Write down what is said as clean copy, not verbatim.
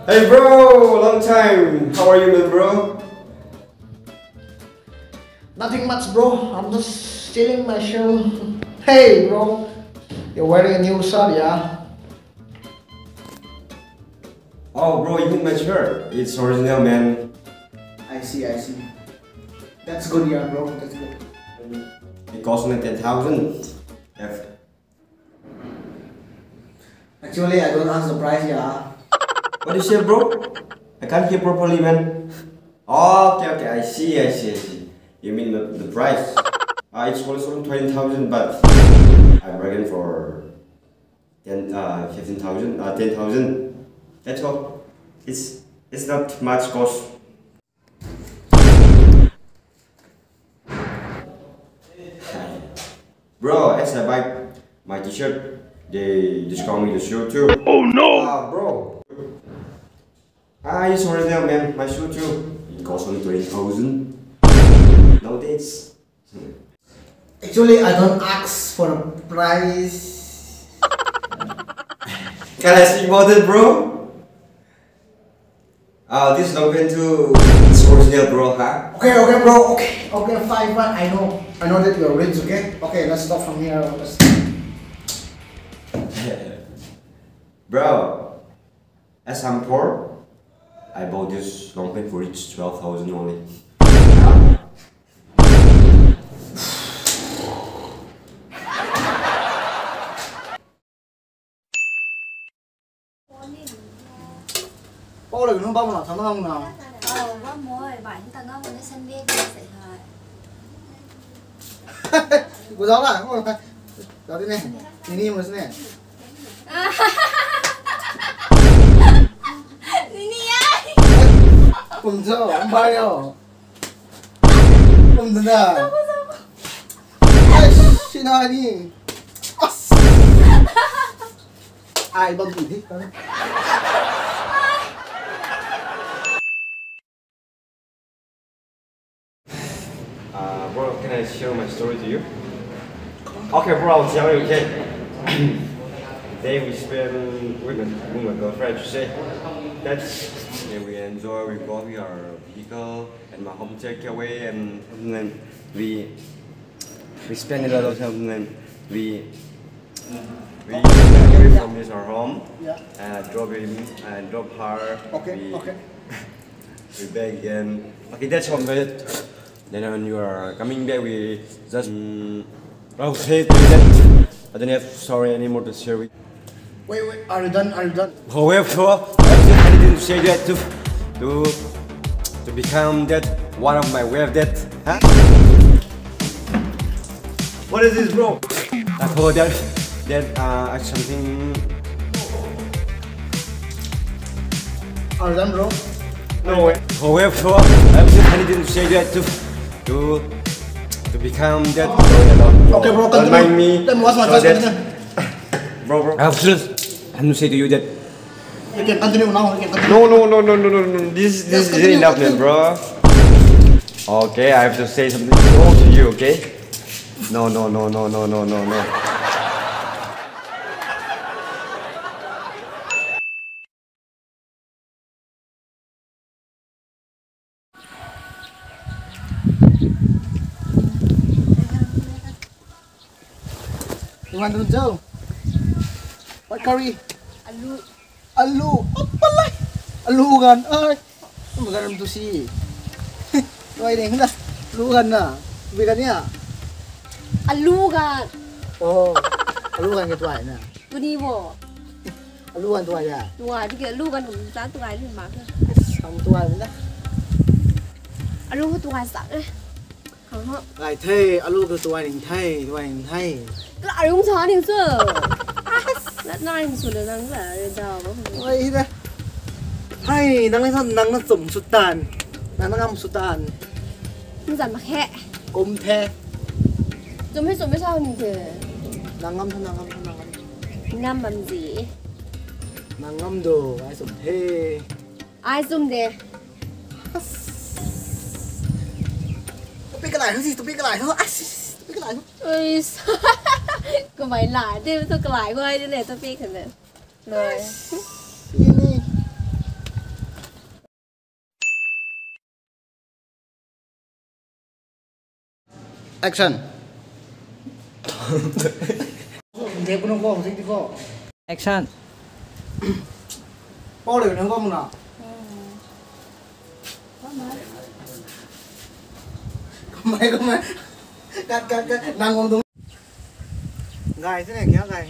Hey bro, long time. How are you, man, bro? Nothing much, bro. I'm just stealing my shoe. Hey, bro. You're wearing a new shirt, yeah? Oh, bro, you mean my shirt? It's original, man. I see. That's good, yeah, bro. That's good. It cost me 10,000. Actually, I don't ask the price, yeah. What do you say, bro? I can't hear properly, man. Oh, okay, I see. You mean the price? It's also 20,000, but I bargained for 15,000, 10,000. That's all. It's not much cost. Bro, as I buy my t-shirt, they discount me the shoe too. Oh no! Bro. It's original, man. My shoe too. It costs only 20,000. Nowadays. Actually, I don't ask for a price. Can I speak about it, bro? This long pen too. It's original, bro, huh? Okay, bro. Okay, fine. I know that you're rich, okay? Okay, let's stop from here. Bro, as I'm poor, I bought this long pen for each 12,000 only. Bố đừng không bông nào thằng ông nào. Có mồi bạn tao nó còn nó xanh biết thì sẽ thôi. Của gió à? Đó đi nè. Nhìn mà nè. Nini ai? Cùng sao? Ông bay đâu? Cùng thế nào? Xin ai đi. Ai bông gì thích đó. Bro, can I share my story to you? Okay, bro, I'll tell you, okay? Today we spent with my girlfriend, she said. Yeah, we enjoy, we bought our vehicle and my home takeaway, and then we spend a lot of time, and then we away from this our home, drop him and drop her. Okay. We back again. Okay, that's all. Then when you are coming back, we just say that I don't have sorry anymore to share with. Wait, are you done? However, I didn't say that to become that one of my way of that. Huh? What is this, bro? I forgot that something. Are you done, bro? No way. However, I didn't say that to become that. Okay, bro. Don't mind me. Then what's my first question? Bro. I'm to say to you that. You can continue now. No. This is enough, man, bro. Okay, I have to say something to you, okay? No. You want to do? What curry? Alu. Apa lah? Alu kan? Ay, magandang to si. Why ding na? Alu kan na. Bigan niya. Alu kan. Oh, alu kan cái toại nè. Tôi đi bộ. Alu kan toại à? Toại thì alu kan cũng giá toại lên mà. Không toại nữa. Alu có toại sẵn đấy. Không. Lại thế, alu cái toại đình thay. Lại không sao đình sơ. Lát nói mình xuống được năng là đào có không? Ôi thế. Hay, năng nó sủng sụt tàn. Năng nó ngâm sụt tàn. Nó giảm mặc hẹ. Côm the. Dùng hết rồi mới sao mình thể. Năng ngâm. Ngâm bằng gì? Năng ngâm đồ, ai sủng thế. Ai dùng thế? Tôi biết cái này thôi gì, Tôi biết cái này thôi. Ôi sao? Cô mày lại thế tôi lại cô ấy thế này tôi biết rồi. Rồi. Action. Thế cũng không có gì đi có. Action. Có được nó không nào? Không mày. Cắt đang ngồi đúng. Gài thế này kéo gài.